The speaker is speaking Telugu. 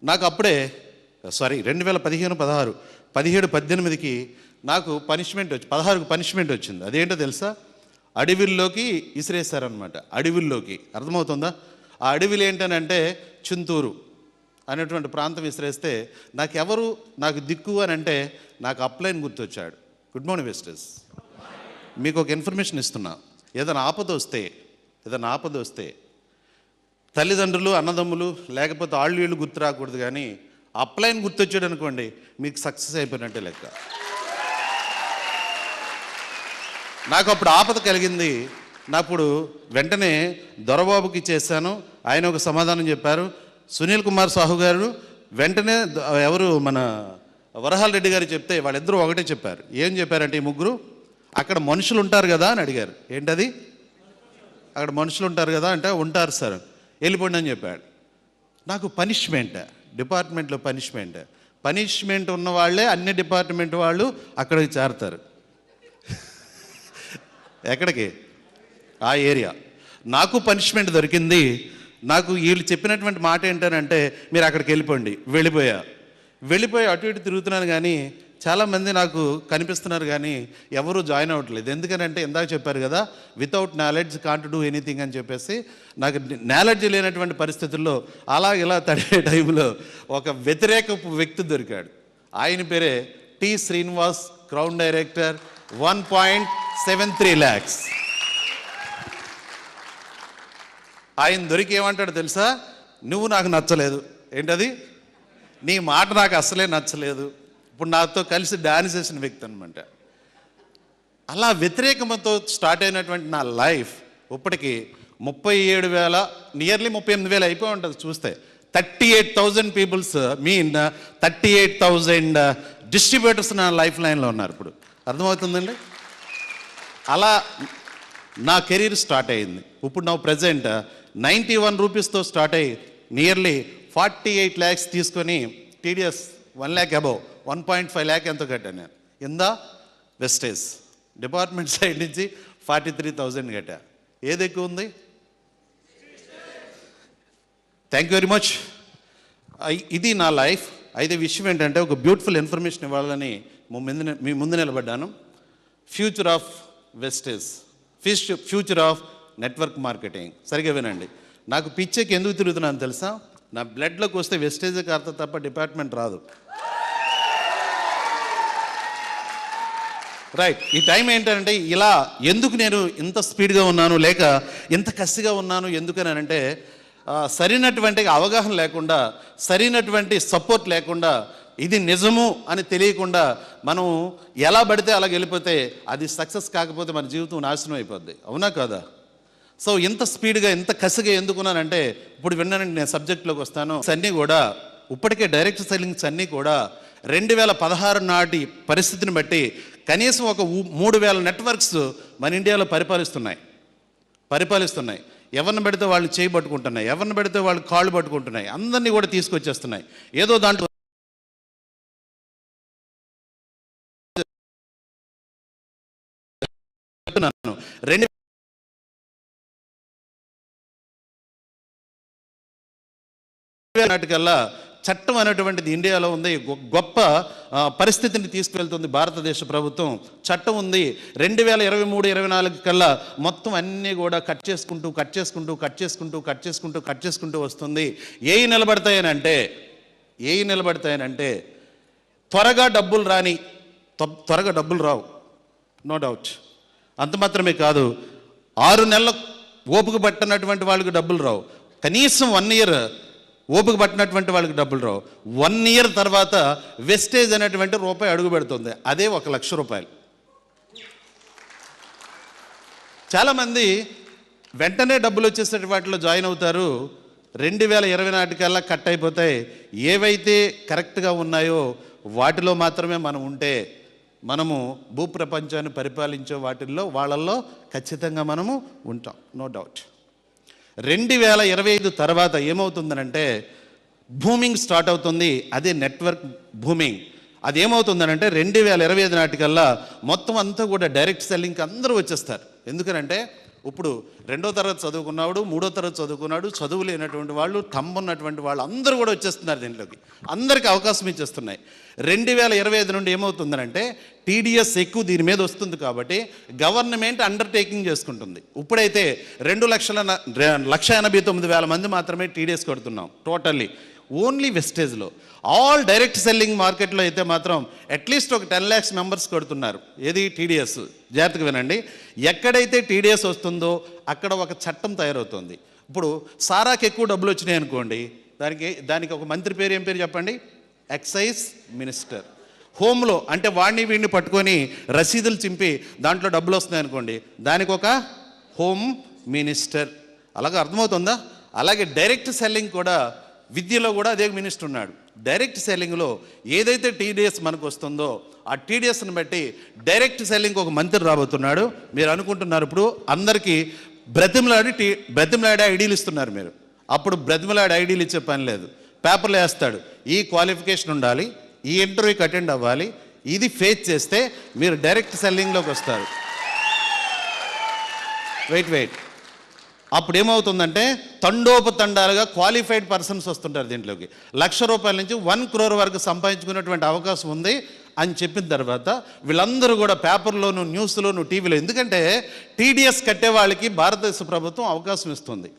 నాకు అప్పుడే 2015, 16, 17, 18కి నాకు పనిష్మెంట్ 16కు పనిష్మెంట్ వచ్చింది. అదేంటో తెలుసా? అడవిల్లోకి ఇసిరేస్తారనమాట. అడవిల్లోకి, అర్థమవుతుందా? ఆ అడవిలు ఏంటనంటే చింతూరు అనేటువంటి ప్రాంతం విసిరేస్తే నాకు దిక్కు అని అంటే నాకు అప్లైన్ గుర్తొచ్చాడు. గుడ్ మార్నింగ్ వెస్టర్స్. మీకు ఒక ఇన్ఫర్మేషన్ ఇస్తున్నా. ఏదైనా ఆపద వస్తే తల్లిదండ్రులు, అన్నదమ్ములు, లేకపోతే వీళ్ళు గుర్తు రాకూడదు, కానీ అప్లైన్ గుర్తొచ్చాడు అనుకోండి, మీకు సక్సెస్ అయిపోయినట్టే లెక్క. నాకు అప్పుడు ఆపద కలిగింది. నాప్పుడు వెంటనే దొరబాబుకి చేశాను. ఆయన ఒక సమాధానం చెప్పారు. సునీల్ కుమార్ సాహు గారు వెంటనే మన వరహాల్ రెడ్డి గారు చెప్తే వాళ్ళిద్దరూ ఒకటే చెప్పారు. ఏం చెప్పారంటే, ఈ ముగ్గురు అక్కడ మనుషులు ఉంటారు కదా అని అడిగారు. ఏంటది? అక్కడ మనుషులు ఉంటారు కదా అంటే, ఉంటారు సార్, వెళ్ళిపోండి అని చెప్పాడు. నాకు డిపార్ట్మెంట్లో పనిష్మెంట్ ఉన్న వాళ్ళే అన్ని డిపార్ట్మెంట్ వాళ్ళు అక్కడికి చేరతారు. ఎక్కడికి? ఆ ఏరియా. నాకు పనిష్మెంట్ దొరికింది. నాకు వీళ్ళు చెప్పినటువంటి మాట ఏంటనంటే, మీరు అక్కడికి వెళ్ళిపోయి అటు ఇటు తిరుగుతున్నాను, కానీ చాలామంది నాకు కనిపిస్తున్నారు, కానీ ఎవరు జాయిన్ అవ్వట్లేదు. ఎందుకనంటే ఇందాక చెప్పారు కదా, without knowledge can't do anything అని చెప్పేసి, నాకు నాలెడ్జ్ లేనటువంటి పరిస్థితుల్లో ఇలా తడే టైంలో ఒక వ్యతిరేకపు వ్యక్తి దొరికాడు. ఆయన పేరే T Srinivas, crown director, 1.73 lakhs. ఆయన దొరికి ఏమంటాడు తెలుసా? నువ్వు నాకు నచ్చలేదు. ఏంటది? నీ మాట నాకు అస్సలే నచ్చలేదు. ఇప్పుడు నాతో కలిసి డాన్స్ చేసిన వ్యక్తి అనమాట. అలా వ్యతిరేకమతో స్టార్ట్ అయినటువంటి నా లైఫ్ ఇప్పటికీ 37,000, నియర్లీ 38,000 అయిపోయి ఉంటుంది చూస్తే. 38,000 పీపుల్స్, 38,000 డిస్ట్రిబ్యూటర్స్ నా లైఫ్ లైన్లో ఉన్నారు. ఇప్పుడు అర్థమవుతుందండి? అలా నా కెరీర్ స్టార్ట్ అయింది. ఇప్పుడు నా ప్రెజెంట్ 91 రూపీస్తో స్టార్ట్ అయ్యి నియర్లీ 48 lakhs తీసుకొని టీడీఎస్ 1 lakh అబౌవ్ 1.5 lakh ఎంతో కట్టాను నేను. వెస్టేజ్ డిపార్ట్మెంట్ సైడ్ నుంచి 43,000 కట్టా. ఏది ఎక్కువ ఉంది? Thank you very much. ఇది నా లైఫ్. అయితే విషయం ఏంటంటే, ఒక బ్యూటిఫుల్ ఇన్ఫర్మేషన్ ఇవ్వాలని మీ ముందు నిలబడ్డాను. Future of Vestige, future of network marketing. సరిగ్గా వినండి. నాకు పిచ్చెకి ఎందుకు తిరుగుతున్నాను తెలుసా? నా బ్లడ్లోకి వస్తే వెస్టేజ్ కార్త తప్ప డిపార్ట్మెంట్ రాదు. రైట్. ఈ టైం ఏంటంటే, ఇలా ఎందుకు నేను ఇంత స్పీడ్గా ఉన్నాను, లేక ఇంత కసిగా ఉన్నాను ఎందుకని అంటే, సరైనటువంటి అవగాహన లేకుండా, సరైనటువంటి సపోర్ట్ లేకుండా, ఇది నిజము అని తెలియకుండా మనం ఎలా పడితే అలా వెళ్ళిపోతే అది సక్సెస్ కాకపోతే మన జీవితం నాశనం అయిపోద్ది. అవునా కాదా? సో ఇంత స్పీడ్గా, ఇంత కసిగా ఎందుకున్నానంటే, ఇప్పుడు విన్నానండి, నేను సబ్జెక్ట్లోకి వస్తాను. అన్నీ కూడా ఇప్పటికే డైరెక్ట్ సెల్లింగ్స్ అన్నీ కూడా 2016 నాటి పరిస్థితిని బట్టి కనీసం ఒక 3,000 నెట్వర్క్స్ మన ఇండియాలో పరిపాలిస్తున్నాయి. ఎవరిని పెడితే వాళ్ళు చేయి పట్టుకుంటున్నాయి, ఎవరిని పెడితే వాళ్ళు కాళ్ళు పట్టుకుంటున్నాయి, అందరినీ కూడా తీసుకొచ్చేస్తున్నాయి. ఏదో దాంట్లో నాటికల్లా చట్టం అనేటువంటిది ఇండియాలో ఉంది. గొప్ప పరిస్థితిని తీసుకువెళ్తుంది భారతదేశ ప్రభుత్వం. చట్టం ఉంది. 2023-24 కల్లా మొత్తం అన్నీ కూడా కట్ చేసుకుంటూ వస్తుంది. ఏవి నిలబడతాయనంటే త్వరగా డబ్బులు రావు, నో డౌట్. అంత మాత్రమే కాదు, 6 నెలల ఓపిక పట్టినటువంటి వాళ్ళకి డబ్బులు రావు. కనీసం 1 year ఓపిక పట్టినటువంటి వాళ్ళకి డబ్బులు రావు. 1 year తర్వాత వెస్టేజ్ అనేటువంటి రూపాయి అడుగు పెడుతుంది. అదే 1 లక్ష రూపాయలు. చాలామంది వెంటనే డబ్బులు వచ్చేసే వాటిలో జాయిన్ అవుతారు. 2020 నాటికల్లా కట్ అయిపోతాయి. ఏవైతే కరెక్ట్గా ఉన్నాయో వాటిలో మాత్రమే మనం ఉంటే, మనము భూప్రపంచాన్ని పరిపాలించే వాళ్ళల్లో ఖచ్చితంగా మనము ఉంటాం, నో డౌట్. 2025 తర్వాత ఏమవుతుందనంటే బూమింగ్ స్టార్ట్ అవుతుంది. అదే నెట్వర్క్ బూమింగ్. అది ఏమవుతుందనంటే 2025 నాటికల్లా మొత్తం అంతా కూడా డైరెక్ట్ సెల్లింగ్కి అందరూ వచ్చేస్తారు. ఎందుకనంటే ఇప్పుడు 2వ తరగతి చదువుకున్నాడు, 3వ తరగతి చదువుకున్నాడు, చదువు లేనటువంటి వాళ్ళు, ఉన్నటువంటి వాళ్ళు అందరూ కూడా వచ్చేస్తున్నారు దీంట్లోకి. అందరికీ అవకాశం ఇచ్చేస్తున్నాయి. 2025 నుండి ఏమవుతుందనంటే టీడీఎస్ ఎక్కువ దీని మీద వస్తుంది కాబట్టి గవర్నమెంట్ అండర్టేకింగ్ చేసుకుంటుంది. ఇప్పుడైతే 2,89,000 మంది మాత్రమే టీడీఎస్ కడుతున్నాం టోటల్లీ, ఓన్లీ వెస్టేజ్లో. ఆల్ డైరెక్ట్ సెల్లింగ్ మార్కెట్లో అయితే మాత్రం అట్లీస్ట్ ఒక 10 lakhs మెంబర్స్ కడుతున్నారు. ఏది టీడీఎస్. జాగ్రత్తగా వినండి, ఎక్కడైతే టీడీఎస్ వస్తుందో అక్కడ ఒక చట్టం తయారవుతుంది. ఇప్పుడు సారాకి ఎక్కువ డబ్బులు వచ్చినాయి అనుకోండి, దానికి ఒక మంత్రి పేరు, ఏం పేరు చెప్పండి? Excise minister. హోమ్లో అంటే వాడిని వీడిని పట్టుకొని రసీదులు చింపి దాంట్లో డబ్బులు వస్తున్నాయి అనుకోండి, దానికి ఒక హోమ్ మినిస్టర్. అలాగే అర్థమవుతుందా? అలాగే డైరెక్ట్ సెల్లింగ్ కూడా, విద్యలో కూడా అదే మినిస్టర్ ఉన్నాడు. డైరెక్ట్ సెల్లింగ్లో ఏదైతే టీడీఎస్ మనకు వస్తుందో ఆ టీడీఎస్ని బట్టి డైరెక్ట్ సెల్లింగ్ ఒక మంత్రి రాబోతున్నాడు. మీరు అనుకుంటున్నారు ఇప్పుడు అందరికీ బ్రతిమలాడి ఐడీలు ఇస్తున్నారు మీరు. అప్పుడు బ్రతిమలాడి ఐడీలు ఇచ్చే పని లేదు. పేపర్లో వేస్తాడు, ఈ క్వాలిఫికేషన్ ఉండాలి, ఈ ఇంటర్వ్యూకి అటెండ్ అవ్వాలి, ఇది ఫేస్ చేస్తే మీరు డైరెక్ట్ సెల్లింగ్లోకి వస్తారు. వెయిట్ అప్పుడు ఏమవుతుందంటే తండోపతండాలుగా క్వాలిఫైడ్ పర్సన్స్ వస్తుంటారు దీంట్లోకి. ₹1,00,000 నుంచి 1 crore వరకు సంపాదించుకునేటువంటి అవకాశం ఉంది అని చెప్పిన తర్వాత వీళ్ళందరూ కూడా పేపర్లోను, న్యూస్లోను, టీవీలో, ఎందుకంటే టీడీఎస్ కట్టే వాళ్ళకి భారతదేశ ప్రభుత్వం అవకాశం ఇస్తుంది.